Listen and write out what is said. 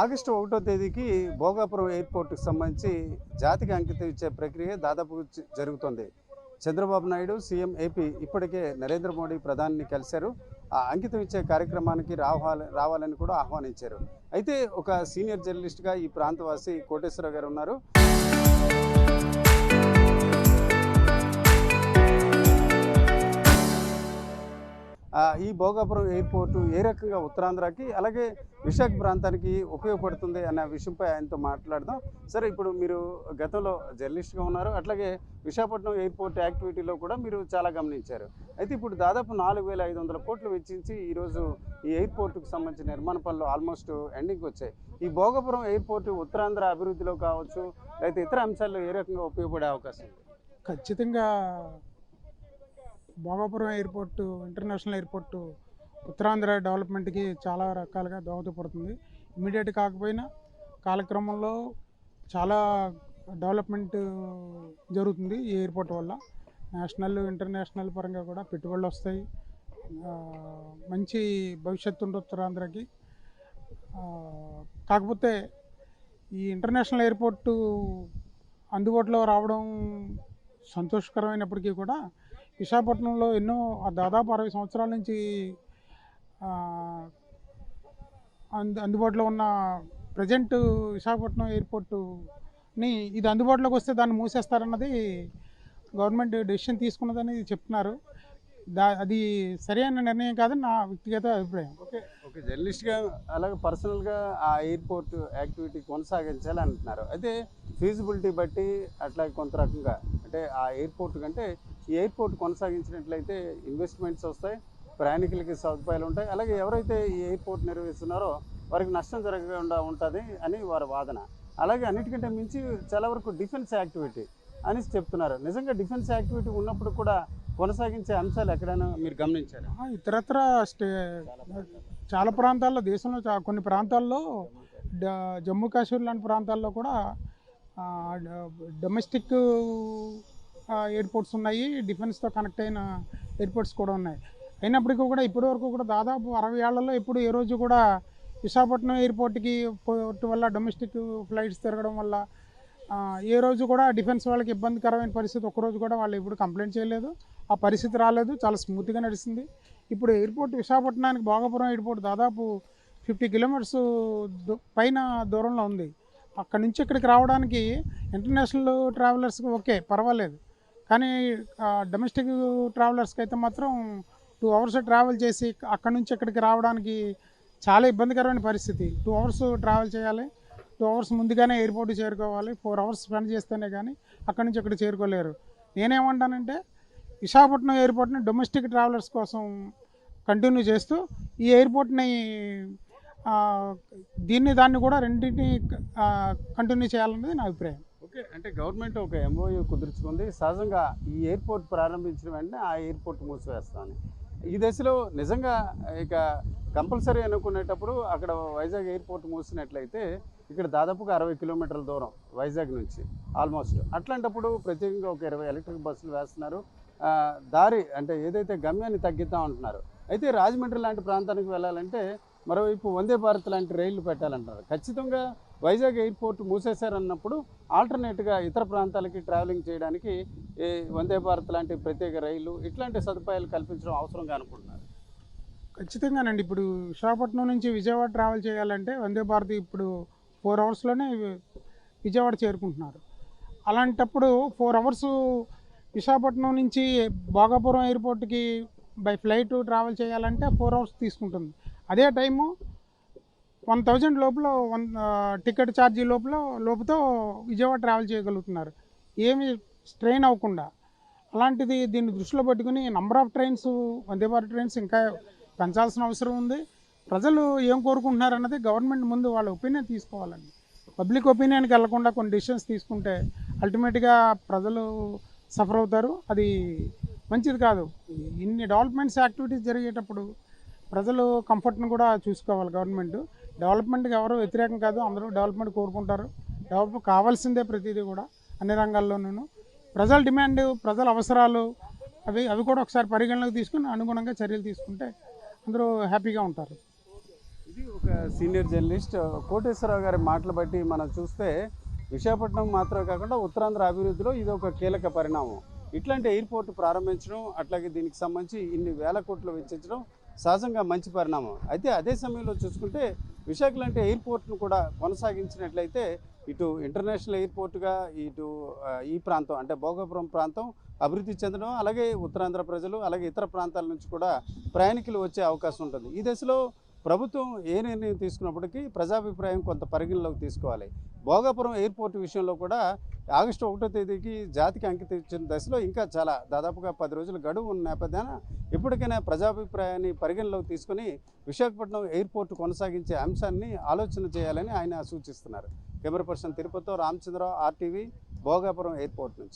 August 1వ తేదీకి భోగాపురం ఎయిర్పోర్ట్కి సంబంధించి జాతికి అంకితం ఇచ్చే ప్రక్రియ దాదాపు జరుగుతుంది. చంద్రబాబు నాయుడు సీఎం ఏపీ ఇప్పటికే నరేంద్ర మోడీ ప్రధానిని కలిశారు. ఆ అంకితం ఇచ్చే కార్యక్రమానికి రావాలని కూడా ఆహ్వానించారు. అయితే ఒక సీనియర్ జర్నలిస్ట్గా ఈ ప్రాంతవాసి కోటేశ్వరరావు గారు ఉన్నారు. ఈ భోగాపురం ఎయిర్పోర్టు ఏ రకంగా ఉత్తరాంధ్రకి అలాగే విశాఖ ప్రాంతానికి ఉపయోగపడుతుంది అన్న విషయంపై ఆయనతో మాట్లాడదాం. సరే, ఇప్పుడు మీరు గతంలో జర్నలిస్ట్గా ఉన్నారు, అట్లాగే విశాఖపట్నం ఎయిర్పోర్ట్ యాక్టివిటీలో కూడా మీరు చాలా గమనించారు. అయితే ఇప్పుడు దాదాపు 4,500 కోట్లు వెచ్చించి ఈరోజు ఈ ఎయిర్పోర్టుకు సంబంధించిన నిర్మాణ పనులు ఆల్మోస్ట్ ఎండింగ్కి వచ్చాయి. ఈ భోగాపురం ఎయిర్పోర్టు ఉత్తరాంధ్ర అభివృద్ధిలో కావచ్చు, లేకపోతే ఇతర అంశాల్లో ఏ రకంగా ఉపయోగపడే అవకాశం ఉంది? ఖచ్చితంగా Bhogapuram airport international airport Uttarandhra డెవలప్మెంట్కి చాలా రకాలుగా దోహదపడుతుంది. ఇమీడియట్ కాకపోయినా కాలక్రమంలో చాలా డెవలప్మెంట్ జరుగుతుంది ఈ ఎయిర్పోర్ట్ వల్ల. నేషనల్ ఇంటర్నేషనల్ పరంగా కూడా పెట్టుబడులు వస్తాయి. మంచి భవిష్యత్తు ఉంది ఉత్తరాంధ్రకి. కాకపోతే ఈ ఇంటర్నేషనల్ ఎయిర్పోర్టు అందుబాటులో రావడం సంతోషకరమైనప్పటికీ కూడా విశాఖపట్నంలో ఎన్నో దాదాపు 60 సంవత్సరాల నుంచి అందుబాటులో ఉన్న ప్రజెంట్ విశాఖపట్నం ఎయిర్పోర్టుని ఇది అందుబాటులోకి వస్తే దాన్ని మూసేస్తారన్నది గవర్నమెంట్ డెసిషన్ తీసుకున్నదని చెప్తున్నారు. అది సరైన నిర్ణయం కాదని నా వ్యక్తిగత అభిప్రాయం. ఓకే, జర్నలిస్ట్గా అలాగే పర్సనల్గా ఆ ఎయిర్పోర్ట్ యాక్టివిటీ కొనసాగించాలి అంటున్నారు. అయితే ఫీజిబిలిటీ బట్టి అట్లా కొంత రకంగా అంటే ఆ ఎయిర్పోర్ట్ కంటే ఈ ఎయిర్పోర్ట్ కొనసాగించినట్లయితే ఇన్వెస్ట్మెంట్స్ వస్తాయి, ప్రయాణికులకి సదుపాయాలు ఉంటాయి, అలాగే ఎవరైతే ఈ ఎయిర్పోర్ట్ నిర్వహిస్తున్నారో వారికి నష్టం జరగకుండా ఉంటుంది అని వారి వాదన. అలాగే అన్నిటికంటే మించి చాలా వరకు డిఫెన్స్ యాక్టివిటీ అని చెప్తున్నారు. నిజంగా డిఫెన్స్ యాక్టివిటీ ఉన్నప్పుడు కూడా కొనసాగించే అంశాలు ఎక్కడైనా మీరు గమనించారు? ఇతరత్ర చాలా ప్రాంతాల్లో, దేశంలో కొన్ని ప్రాంతాల్లో, జమ్మూ కాశ్మీర్ లాంటి ప్రాంతాల్లో కూడా డొమెస్టిక్ ఎయిర్పోర్ట్స్ ఉన్నాయి, డిఫెన్స్తో కనెక్ట్ అయిన ఎయిర్పోర్ట్స్ కూడా ఉన్నాయి. అయినప్పటికీ కూడా ఇప్పటివరకు కూడా దాదాపు 60 ఏళ్లలో ఎప్పుడు ఏ రోజు కూడా విశాఖపట్నం ఎయిర్పోర్ట్కి పోర్ట్ వల్ల డొమెస్టిక్ ఫ్లైట్స్ తిరగడం వల్ల ఏ రోజు కూడా డిఫెన్స్ వాళ్ళకి ఇబ్బందికరమైన పరిస్థితి ఒక్కరోజు కూడా వాళ్ళు ఎప్పుడు కంప్లైంట్ చేయలేదు. ఆ పరిస్థితి రాలేదు, చాలా స్మూత్గా నడిచింది. ఇప్పుడు ఎయిర్పోర్ట్ విశాఖపట్నానికి భోగాపురం ఎయిర్పోర్ట్ దాదాపు 50 కిలోమీటర్స్ పైన దూరంలో ఉంది. అక్కడి నుంచి ఇక్కడికి రావడానికి ఇంటర్నేషనల్ ట్రావెలర్స్కి ఓకే పర్వాలేదు, కానీ డొమెస్టిక్ ట్రావెలర్స్కి అయితే మాత్రం 2 అవర్స్ ట్రావెల్ చేసి అక్కడి నుంచి ఇక్కడికి రావడానికి చాలా ఇబ్బందికరమైన పరిస్థితి. 2 అవర్స్ ట్రావెల్ చేయాలి, 2 అవర్స్ ముందుగానే ఎయిర్పోర్ట్ చేరుకోవాలి, 4 అవర్స్ స్పెండ్ చేస్తేనే కానీ అక్కడి నుంచి ఇక్కడ చేరుకోలేరు. నేనేమంటానంటే విశాఖపట్నం ఎయిర్పోర్ట్ని డొమెస్టిక్ ట్రావెలర్స్ కోసం కంటిన్యూ చేస్తూ ఈ ఎయిర్పోర్ట్ని దాన్ని కూడా రెండింటిని కంటిన్యూ చేయాలన్నది నా అభిప్రాయం. ఓకే, అంటే గవర్నమెంట్ ఒక MOU కుదుర్చుకుంది. సహజంగా ఈ ఎయిర్పోర్ట్ ప్రారంభించిన వెంటనే ఆ ఎయిర్పోర్ట్ మూసివేస్తామని. ఈ దశలో నిజంగా ఇక కంపల్సరీ అనుకునేటప్పుడు అక్కడ వైజాగ్ ఎయిర్పోర్ట్ మూసినట్లయితే ఇక్కడ దాదాపుగా 60 కిలోమీటర్ల దూరం వైజాగ్ నుంచి ఆల్మోస్ట్. అట్లాంటప్పుడు ప్రత్యేకంగా ఒక 20 ఎలక్ట్రిక్ బస్సులు వేస్తున్నారు. దారి అంటే ఏదైతే గమ్యాన్ని తగ్గిద్దాం అంటున్నారు. అయితే రాజమండ్రి లాంటి ప్రాంతానికి వెళ్ళాలంటే మరోవైపు వందే భారత్ లాంటి రైళ్లు పెట్టాలంటారు. ఖచ్చితంగా వైజాగ్ ఎయిర్పోర్ట్ మూసేశారన్నప్పుడు ఆల్టర్నేట్గా ఇతర ప్రాంతాలకి ట్రావెలింగ్ చేయడానికి వందే భారత్ లాంటి ప్రత్యేక రైళ్లు ఇట్లాంటి సదుపాయాలు కల్పించడం అవసరంగా అనుకుంటున్నారు. ఖచ్చితంగానండి. ఇప్పుడు విశాఖపట్నం నుంచి విజయవాడ ట్రావెల్ చేయాలంటే వందే భారత్ ఇప్పుడు 4 అవర్స్లోనే విజయవాడ చేరుకుంటున్నారు. అలాంటప్పుడు 4 అవర్స్ విశాఖపట్నం నుంచి భోగాపురం ఎయిర్పోర్ట్కి బై ఫ్లైట్ ట్రావెల్ చేయాలంటే 4 అవర్స్ తీసుకుంటుంది. అదే టైము 1000 లోపల టికెట్ ఛార్జీ లోపుతో విజయవాడ ట్రావెల్ చేయగలుగుతున్నారు, ఏమి స్ట్రెయిన్ అవ్వకుండా. అలాంటిది దీన్ని దృష్టిలో పెట్టుకుని number of trains, Vande Bharat trains ఇంకా పెంచాల్సిన అవసరం ఉంది. ప్రజలు ఏం కోరుకుంటున్నారు అన్నది గవర్నమెంట్ ముందు వాళ్ళ ఒపీనియన్ తీసుకోవాలండి. పబ్లిక్ ఒపీనియన్కి వెళ్లకుండా కొన్ని డిసిషన్స్ తీసుకుంటే అల్టిమేట్గా ప్రజలు సఫర్ అవుతారు. అది మంచిది కాదు. ఇన్ని డెవలప్మెంట్స్ యాక్టివిటీస్ జరిగేటప్పుడు ప్రజలు కంఫర్ట్ని కూడా చూసుకోవాలి గవర్నమెంట్. డెవలప్మెంట్కి ఎవరు వ్యతిరేకం కాదు, అందరూ డెవలప్మెంట్ కోరుకుంటారు. డెవలప్ కావాల్సిందే ప్రతిదీ కూడా అన్ని రంగాల్లోనూ. ప్రజల డిమాండ్, ప్రజల అవసరాలు అవి కూడా ఒకసారి పరిగణలోకి తీసుకుని అనుగుణంగా చర్యలు తీసుకుంటే అందరూ హ్యాపీగా ఉంటారు. ఇది ఒక సీనియర్ జర్నలిస్ట్ కోటేశ్వరరావు గారి మాటలు బట్టి మనం చూస్తే విశాఖపట్నం మాత్రమే కాకుండా ఉత్తరాంధ్ర అభివృద్ధిలో ఇది ఒక కీలక పరిణామం. ఇట్లాంటి ఎయిర్పోర్ట్ ప్రారంభించడం, అట్లాగే దీనికి సంబంధించి ఇన్ని వేల కోట్లు వెచ్చించడం సహజంగా మంచి పరిణామం. అయితే అదే సమయంలో చూసుకుంటే విశాఖ లాంటి ఎయిర్పోర్ట్ను కూడా కొనసాగించినట్లయితే ఇటు ఇంటర్నేషనల్ ఎయిర్పోర్ట్గా ఇటు ఈ ప్రాంతం అంటే భోగాపురం ప్రాంతం అభివృద్ధి చెందడం, అలాగే ఉత్తరాంధ్ర ప్రజలు అలాగే ఇతర ప్రాంతాల నుంచి కూడా ప్రయాణికులు వచ్చే అవకాశం ఉంటుంది. ఈ దశలో ప్రభుత్వం ఏ నిర్ణయం తీసుకున్నప్పటికీ ప్రజాభిప్రాయం కొంత పరిగణలోకి తీసుకోవాలి. భోగాపురం ఎయిర్పోర్ట్ విషయంలో కూడా ఆగస్టు 1వ తేదీకి జాతికి అంకితం ఇచ్చిన దశలో ఇంకా చాలా దాదాపుగా 10 రోజుల గడువు ఉన్న నేపథ్యాన ఎప్పటికైనా ప్రజాభిప్రాయాన్ని పరిగణలోకి తీసుకుని విశాఖపట్నం ఎయిర్పోర్ట్ కొనసాగించే అంశాన్ని ఆలోచన చేయాలని ఆయన సూచిస్తున్నారు. కెమెరా పర్సన్ తిరుపతితో రామచంద్రరావు, RTV, భోగాపురం ఎయిర్పోర్ట్ నుంచి.